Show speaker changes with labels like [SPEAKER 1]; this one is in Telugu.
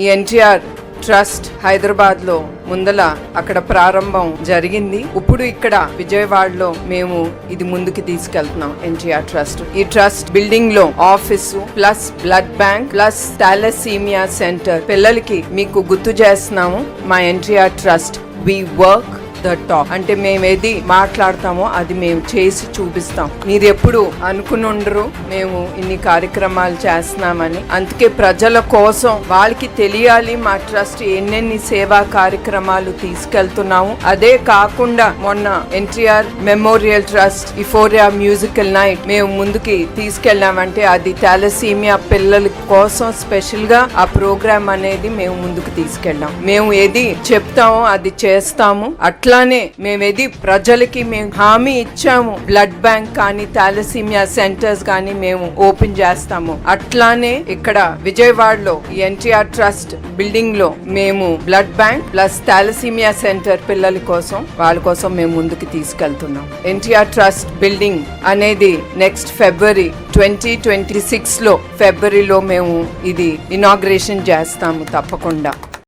[SPEAKER 1] ఈ ఎన్టీఆర్ ట్రస్ట్ హైదరాబాద్ లో ముందల అక్కడ ప్రారంభం జరిగింది. ఇప్పుడు ఇక్కడ విజయవాడలో మేము ఇది ముందుకు తీసుకెళ్తున్నాం. ఎన్టీఆర్ ట్రస్ట్, ఈ ట్రస్ట్ బిల్డింగ్ లో office plus blood bank plus thalassemia centre పిల్లలకి మీకు గుర్తు చేస్తున్నాము. మా NTR trust we work the talk, అంటే మేము ఏది మాట్లాడతామో అది మేము చేసి చూపిస్తాం. మీరు ఎప్పుడు అనుకునుండరు మేము ఇన్ని కార్యక్రమాలు చేస్తున్నామని. అందుకే ప్రజల కోసం వాళ్ళకి తెలియాలి మా ట్రస్ట్ ఎన్నెన్ని సేవా కార్యక్రమాలు తీసుకెళ్తున్నాము. అదే కాకుండా మొన్న NTR memorial trust euphoria musical night మేము ముందుకి తీసుకెళ్ళామంటే అది థాలసీమియా పిల్లల కోసం స్పెషల్ గా ఆ ప్రోగ్రామ్ అనేది మేము ముందుకు తీసుకెళ్ళాం. మేము ఏది చెప్తామో అది చేస్తాము. అట్లానే మేమేది ప్రజలకి మేము హామీ ఇచ్చాము. బ్లడ్ బ్యాంక్ కానీ థాలసీమియా సెంటర్స్ కానీ మేము ఓపెన్ చేస్తాము. అట్లానే ఇక్కడ విజయవాడలో ఎన్టీఆర్ ట్రస్ట్ బిల్డింగ్ లో మేము blood bank plus thalassemia centre పిల్లల కోసం వాళ్ళ కోసం మేము ముందుకు తీసుకెళ్తున్నాం. ఎన్టీఆర్ ట్రస్ట్ బిల్డింగ్ అనేది నెక్స్ట్ ఫిబ్రవరి 2026 లో ఫిబ్రవరిలో మేము ఇది ఇనాగ్రేషన్ చేస్తాము తప్పకుండా.